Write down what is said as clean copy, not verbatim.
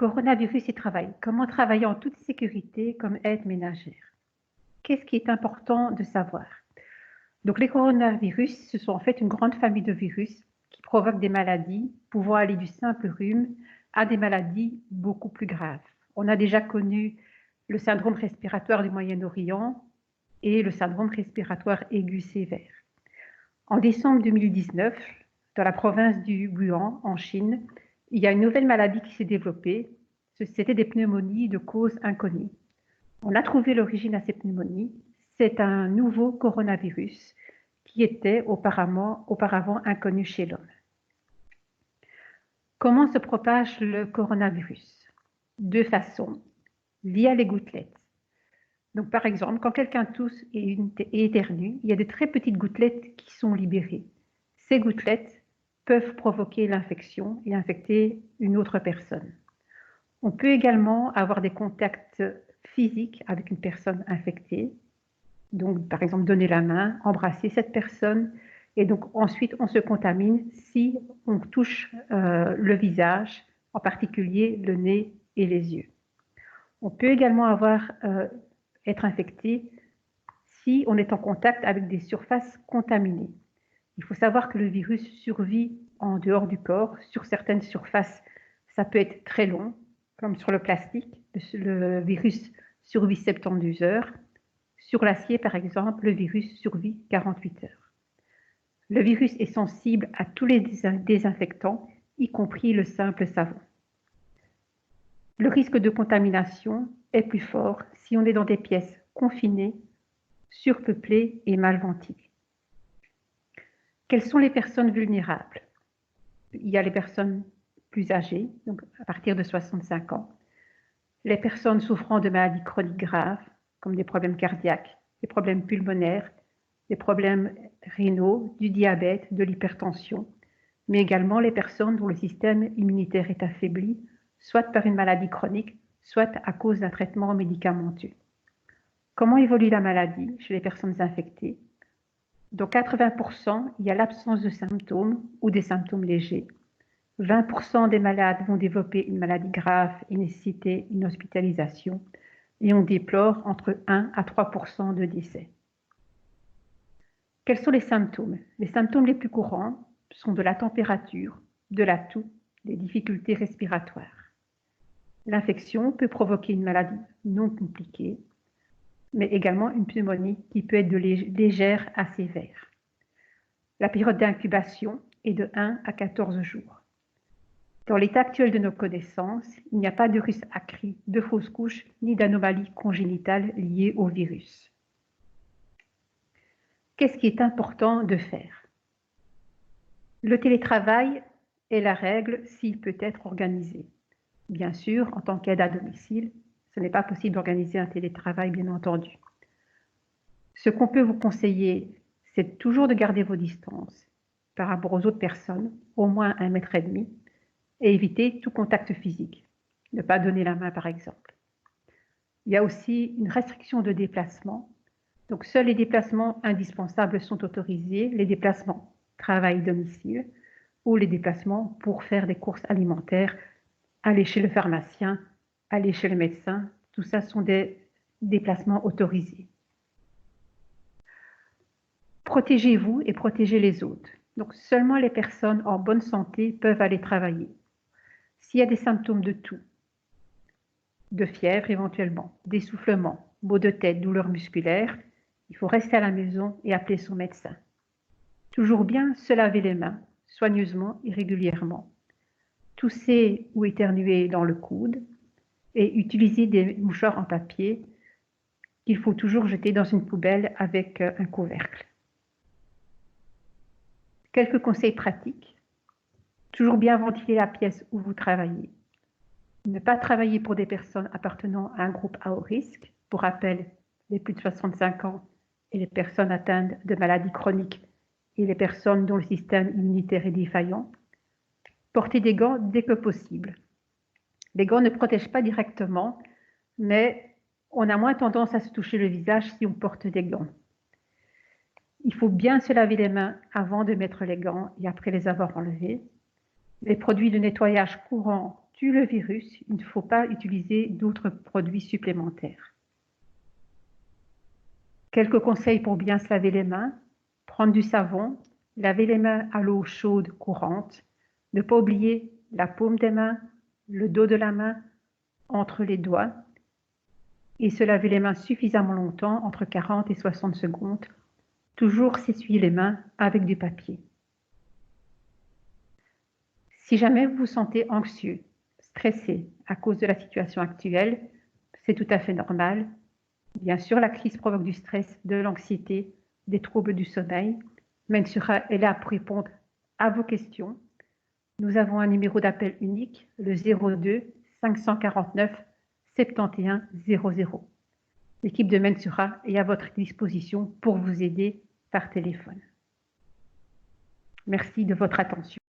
Coronavirus et travail. Comment travailler en toute sécurité comme aide ménagère? Qu'est-ce qui est important de savoir? Donc, les coronavirus, ce sont en fait une grande famille de virus qui provoquent des maladies pouvant aller du simple rhume à des maladies beaucoup plus graves. On a déjà connu le syndrome respiratoire du Moyen-Orient et le syndrome respiratoire aigu sévère. En décembre 2019, dans la province du Wuhan, en Chine, il y a une nouvelle maladie qui s'est développée. C'était des pneumonies de cause inconnue. On a trouvé l'origine à ces pneumonies. C'est un nouveau coronavirus qui était auparavant inconnu chez l'homme. Comment se propage le coronavirus? Deux façons, via les gouttelettes. Donc, par exemple, quand quelqu'un tousse et éternue, il y a de très petites gouttelettes qui sont libérées. Ces gouttelettes peuvent provoquer l'infection et infecter une autre personne. On peut également avoir des contacts physiques avec une personne infectée. Donc, par exemple, donner la main, embrasser cette personne, et donc ensuite on se contamine si on touche le visage, en particulier le nez et les yeux. On peut également être infecté si on est en contact avec des surfaces contaminées. Il faut savoir que le virus survit en dehors du corps. Sur certaines surfaces, ça peut être très long, comme sur le plastique. Le virus survit 72 heures. Sur l'acier, par exemple, le virus survit 48 heures. Le virus est sensible à tous les désinfectants, y compris le simple savon. Le risque de contamination est plus fort si on est dans des pièces confinées, surpeuplées et mal ventilées. Quelles sont les personnes vulnérables? Il y a les personnes plus âgées, donc à partir de 65 ans, les personnes souffrant de maladies chroniques graves, comme des problèmes cardiaques, des problèmes pulmonaires, des problèmes rénaux, du diabète, de l'hypertension, mais également les personnes dont le système immunitaire est affaibli, soit par une maladie chronique, soit à cause d'un traitement médicamenteux. Comment évolue la maladie chez les personnes infectées? Dans 80%, il y a l'absence de symptômes ou des symptômes légers. 20% des malades vont développer une maladie grave et nécessiter une hospitalisation, et on déplore entre 1 à 3% de décès. Quels sont les symptômes? Les symptômes les plus courants sont de la température, de la toux, des difficultés respiratoires. L'infection peut provoquer une maladie non compliquée, mais également une pneumonie qui peut être de légère à sévère. La période d'incubation est de 1 à 14 jours. Dans l'état actuel de nos connaissances, il n'y a pas de risque accru de fausses couches ni d'anomalies congénitales liées au virus. Qu'est-ce qui est important de faire? Le télétravail est la règle s'il peut être organisé. Bien sûr, en tant qu'aide à domicile, ce n'est pas possible d'organiser un télétravail, bien entendu. Ce qu'on peut vous conseiller, c'est toujours de garder vos distances par rapport aux autres personnes, au moins 1,5 mètre, et éviter tout contact physique. Ne pas donner la main, par exemple. Il y a aussi une restriction de déplacement. Donc, seuls les déplacements indispensables sont autorisés, les déplacements travail-domicile ou les déplacements pour faire des courses alimentaires, aller chez le pharmacien, aller chez le médecin. Tout ça sont des déplacements autorisés. Protégez-vous et protégez les autres. Donc, seulement les personnes en bonne santé peuvent aller travailler. S'il y a des symptômes de toux, de fièvre éventuellement, d'essoufflement, maux de tête, douleurs musculaires, il faut rester à la maison et appeler son médecin. Toujours bien se laver les mains, soigneusement et régulièrement. Tousser ou éternuer dans le coude et utiliser des mouchoirs en papier qu'il faut toujours jeter dans une poubelle avec un couvercle. Quelques conseils pratiques. Toujours bien ventiler la pièce où vous travaillez. Ne pas travailler pour des personnes appartenant à un groupe à haut risque. Pour rappel, les plus de 65 ans et les personnes atteintes de maladies chroniques et les personnes dont le système immunitaire est défaillant. Porter des gants dès que possible. Les gants ne protègent pas directement, mais on a moins tendance à se toucher le visage si on porte des gants. Il faut bien se laver les mains avant de mettre les gants et après les avoir enlevés. Les produits de nettoyage courant tue le virus, il ne faut pas utiliser d'autres produits supplémentaires. Quelques conseils pour bien se laver les mains. Prendre du savon, laver les mains à l'eau chaude courante, ne pas oublier la paume des mains, le dos de la main, entre les doigts, et se laver les mains suffisamment longtemps, entre 40 et 60 secondes. Toujours s'essuyer les mains avec du papier. Si jamais vous vous sentez anxieux, stressé à cause de la situation actuelle, c'est tout à fait normal. Bien sûr, la crise provoque du stress, de l'anxiété, des troubles du sommeil. Mensura est là pour répondre à vos questions. Nous avons un numéro d'appel unique, le 02 549 71 00. L'équipe de Mensura est à votre disposition pour vous aider par téléphone. Merci de votre attention.